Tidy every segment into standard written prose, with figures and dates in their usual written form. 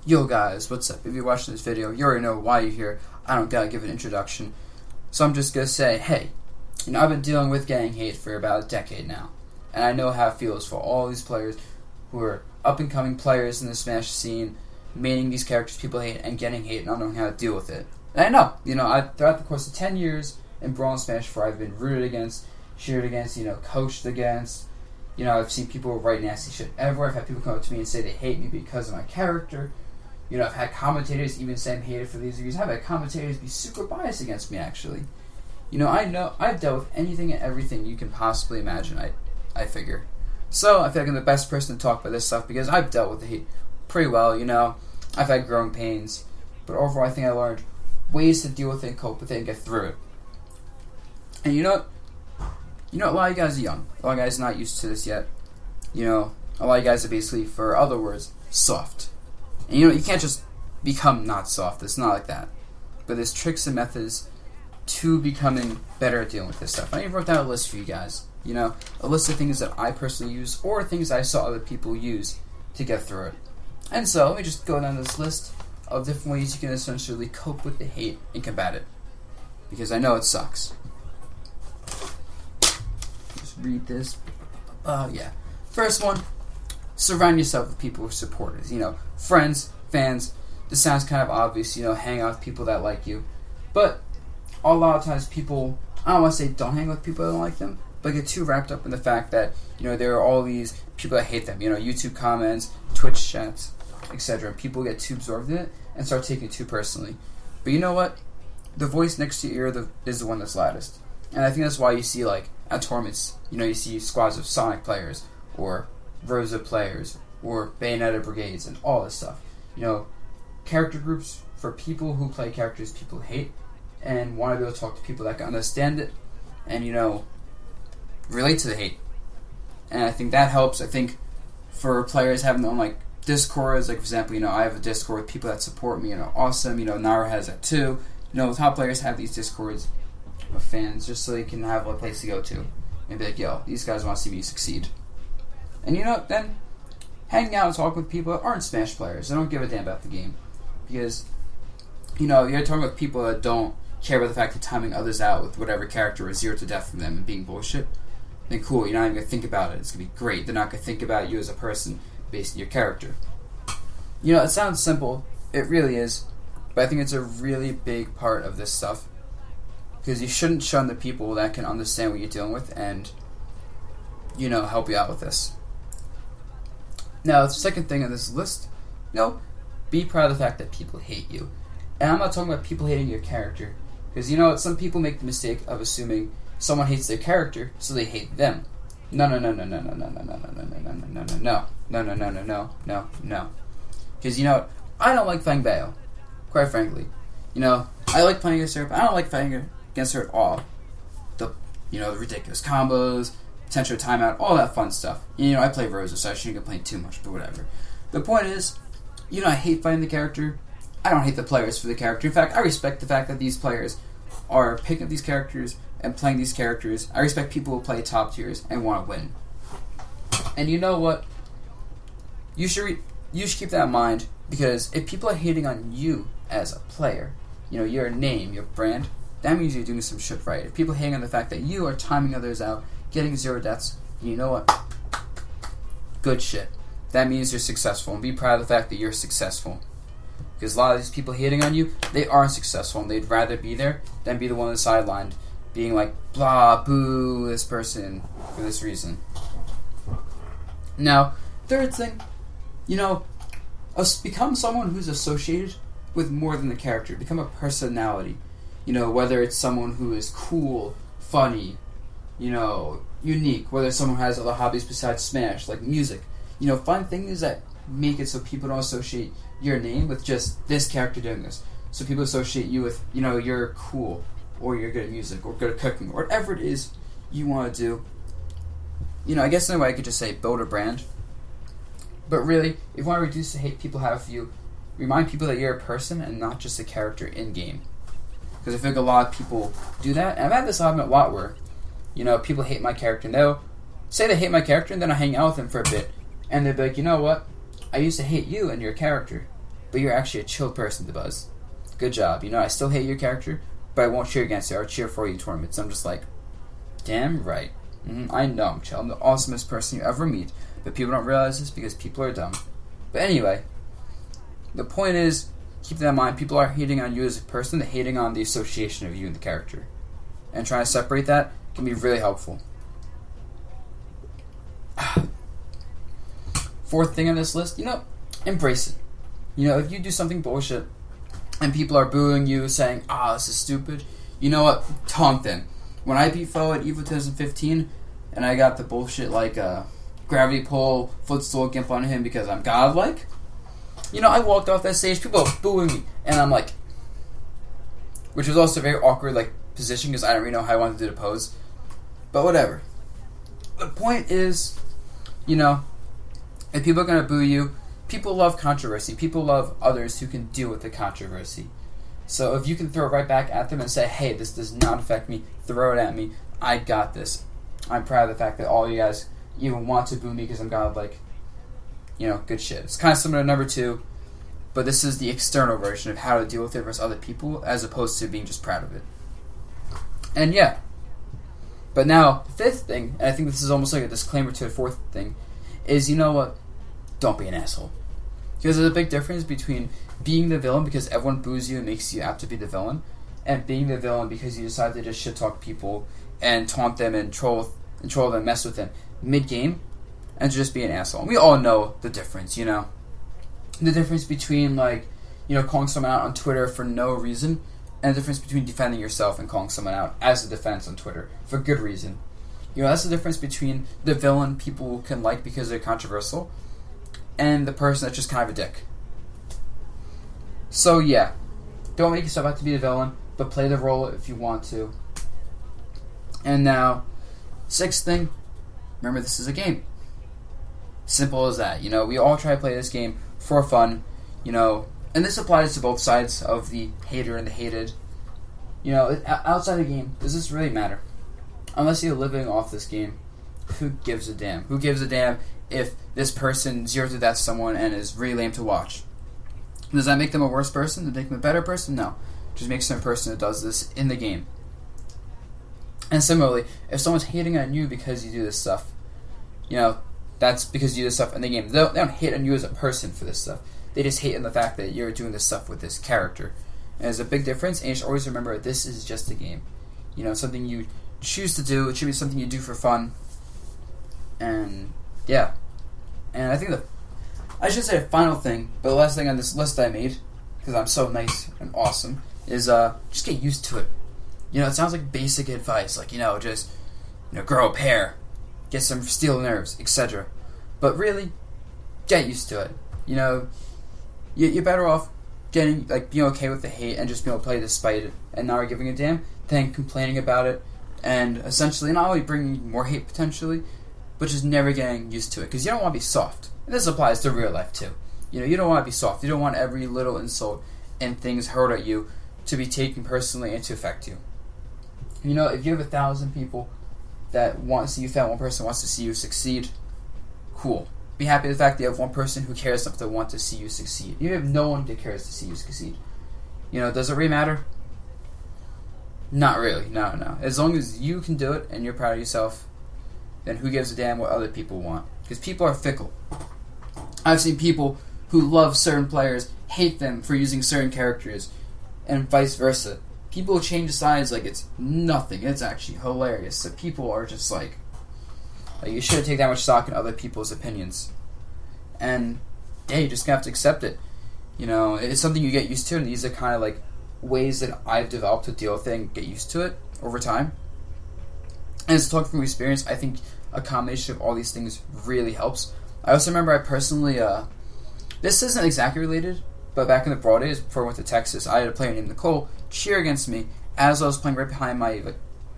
Yo guys, what's up? If you're watching this video, you already know why you're here. I don't gotta give an introduction. So I'm just gonna say, hey, I've been dealing with gang hate for about a decade now. And I know how it feels for all these players who are up-and-coming players in the Smash scene, maining these characters people hate and getting hate and not knowing how to deal with it. And I know, throughout the course of 10 years in Brawl and Smash 4, I've been rooted against, cheered against, coached against. I've seen people write nasty shit everywhere. I've had people come up to me and say they hate me because of my character. I've had commentators even say I'm hated for these reasons. I've had commentators be super biased against me, actually. I know I've dealt with anything and everything you can possibly imagine, I figure. So I feel like I'm the best person to talk about this stuff because I've dealt with the hate pretty well, I've had growing pains. But overall, I think I learned ways to deal with it and cope with it and get through it. And a lot of you guys are young. A lot of you guys are not used to this yet. A lot of you guys are basically, for other words, soft. And you can't just become not soft. It's not like that. But there's tricks and methods to becoming better at dealing with this stuff. I even wrote down a list for you guys. A list of things that I personally use or things I saw other people use to get through it. And so, let me just go down this list of different ways you can essentially cope with the hate and combat it. Because I know it sucks. Just read this. Yeah. First one. Surround yourself with people who are supporters. Friends, fans. This sounds kind of obvious, hang out with people that like you. But a lot of times people, I don't want to say don't hang with people that don't like them, but get too wrapped up in the fact that, there are all these people that hate them. YouTube comments, Twitch chats, etc. People get too absorbed in it and start taking it too personally. But you know what? The voice next to your ear is the one that's loudest. And I think that's why you see, at tournaments, you see squads of Sonic players, or Rosa players, or Bayonetta brigades, and all this stuff. Character groups for people who play characters people hate, and want to be able to talk to people that can understand it, and, relate to the hate. And I think that helps. I think for players having their own, Discords, for example, I have a Discord with people that support me, awesome, Nara has that too. Top players have these Discords of fans, just so they can have a place to go to, and be like, yo, these guys want to see me succeed. And then hang out and talk with people that aren't Smash players. They don't give a damn about the game. Because, you're talking with people that don't care about the fact of timing others out with whatever character is 0 to death from them and being bullshit. Then cool, you're not even going to think about it. It's going to be great. They're not going to think about you as a person based on your character. It sounds simple. It really is. But I think it's a really big part of this stuff. Because you shouldn't shun the people that can understand what you're dealing with and, help you out with this. Now, the second thing on this list, be proud of the fact that people hate you. And I'm not talking about people hating your character. Because, some people make the mistake of assuming someone hates their character, so they hate them. No. Because, I don't like playing Bayo. Quite frankly. I like playing against her, but I don't like playing against her at all. The ridiculous combos, potential timeout, all that fun stuff. I play Rosa, so I shouldn't complain too much, but whatever. The point is, I hate fighting the character. I don't hate the players for the character. In fact, I respect the fact that these players are picking up these characters and playing these characters. I respect people who play top tiers and want to win. And you know what? You should keep that in mind, because if people are hating on you as a player, your name, your brand, that means you're doing some shit right. If people hang on the fact that you are timing others out, getting 0 deaths, you know what? Good shit. That means you're successful, and be proud of the fact that you're successful. Because a lot of these people hating on you, they aren't successful, and they'd rather be there than be the one on the sideline, being like, blah, boo, this person, for this reason. Now, third thing, become someone who's associated with more than the character. Become a personality. Whether it's someone who is cool, funny, unique, whether someone has other hobbies besides Smash, like music. Find things that make it so people don't associate your name with just this character doing this. So people associate you with, you're cool, or you're good at music, or good at cooking, or whatever it is you want to do. I guess in a way I could just say build a brand. But really, if you want to reduce the hate people have for you, remind people that you're a person and not just a character in-game. Because I think a lot of people do that. And I've had this happen a lot where, people hate my character, and they'll say they hate my character, and then I hang out with them for a bit. And they'll be like, you know what? I used to hate you and your character. but you're actually a chill person, Dabuz. Good job. I still hate your character, but I won't cheer against you. I'll cheer for you in tournaments. I'm just like, damn right. I know I'm chill. I'm the awesomest person you ever meet, but people don't realize this because people are dumb. But anyway, the point is, keep that in mind. People are hating on you as a person. They're hating on the association of you and the character. And trying to separate that can be really helpful. Fourth thing on this list, embrace it. If you do something bullshit and people are booing you, saying, this is stupid, you know what? Taunt them. When I beat Foe at EVO 2015, and I got the bullshit like gravity pull, footstool gimp on him because I'm godlike, I walked off that stage, people are booing me, and I'm like, which was also a very awkward position because I don't really know how I wanted to do the pose, but whatever. The point is, if people are going to boo you, people love controversy. People love others who can deal with the controversy. So if you can throw it right back at them and say, hey, this does not affect me, throw it at me, I got this. I'm proud of the fact that all you guys even want to boo me because I'm godlike. Good shit. It's kind of similar to number 2, but this is the external version of how to deal with it versus other people as opposed to being just proud of it. And yeah. But now, the 5th thing, and I think this is almost like a disclaimer to the 4th thing, is what? Don't be an asshole. Because there's a big difference between being the villain because everyone boos you and makes you apt to be the villain, and being the villain because you decide to just shit talk people and taunt them and troll them and mess with them mid-game and to just be an asshole. And we all know the difference, The difference between, calling someone out on Twitter for no reason and the difference between defending yourself and calling someone out as a defense on Twitter for good reason. That's the difference between the villain people can like because they're controversial and the person that's just kind of a dick. So yeah, don't make yourself out to be the villain, but play the role if you want to. And now, 6th thing, remember this is a game. Simple as that. We all try to play this game for fun, and this applies to both sides of the hater and the hated. Outside the game, does this really matter? Unless you're living off this game, who gives a damn? Who gives a damn if this person zeroes to death someone and is really lame to watch? Does that make them a worse person? Does it make them a better person? No. It just makes them a person that does this in the game. And similarly, if someone's hating on you because you do this stuff, that's because you do this stuff in the game. They don't hate on you as a person for this stuff. They just hate on the fact that you're doing this stuff with this character. And there's a big difference, and you should always remember this is just a game. Something you choose to do. It should be something you do for fun. And yeah. And I think I should say a final thing, but the last thing on this list I made, because I'm so nice and awesome, is just get used to it. It sounds like basic advice, just grow a pair, get some steel nerves, etc. But really, get used to it. You're better off getting being okay with the hate and just being able to play despite it and not giving a damn than complaining about it and essentially not only bringing more hate potentially, but just never getting used to it because you don't want to be soft. And this applies to real life too. You don't want to be soft. You don't want every little insult and things hurled at you to be taken personally and to affect you. If you have 1,000 people that want to see you fail, one person wants to see you succeed, cool. Be happy with the fact that you have one person who cares enough to want to see you succeed. You have no one that cares to see you succeed. Does it really matter? Not really. No. As long as you can do it and you're proud of yourself, then who gives a damn what other people want? Because people are fickle. I've seen people who love certain players hate them for using certain characters, and vice versa. People change sides like it's nothing. It's actually hilarious. So people are just like you shouldn't take that much stock in other people's opinions. And yeah, you just have to accept it. It's something you get used to, and these are kind of ways that I've developed to deal with it and get used to it over time. And as talking from experience, I think a combination of all these things really helps. I also remember I personally, this isn't exactly related, but back in the broad days before I went to Texas, I had a player named Nicole cheer against me as I was playing right behind my,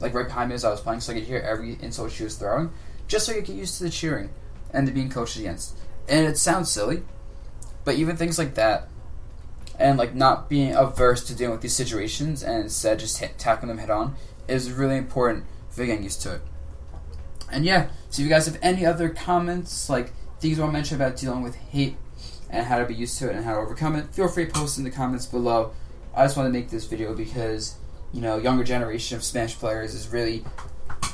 right behind me as I was playing, so I could hear every insult she was throwing, just so I could get used to the cheering and to being coached against. And it sounds silly, but even things like that, and not being averse to dealing with these situations and instead just tackling them head on, is really important for getting used to it. And yeah, so if you guys have any other comments, things you want to mention about dealing with hate and how to be used to it and how to overcome it, feel free to post in the comments below. I just want to make this video because, younger generation of Smash players is really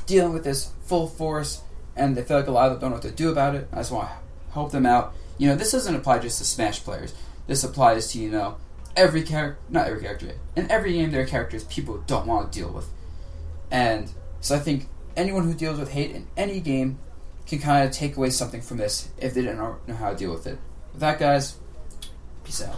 dealing with this full force, and they feel like a lot of them don't know what to do about it. I just want to help them out. This doesn't apply just to Smash players. This applies to, every character, not every character. In every game, there are characters people don't want to deal with. And so I think anyone who deals with hate in any game can kind of take away something from this if they don't know how to deal with it. With that, guys, peace out.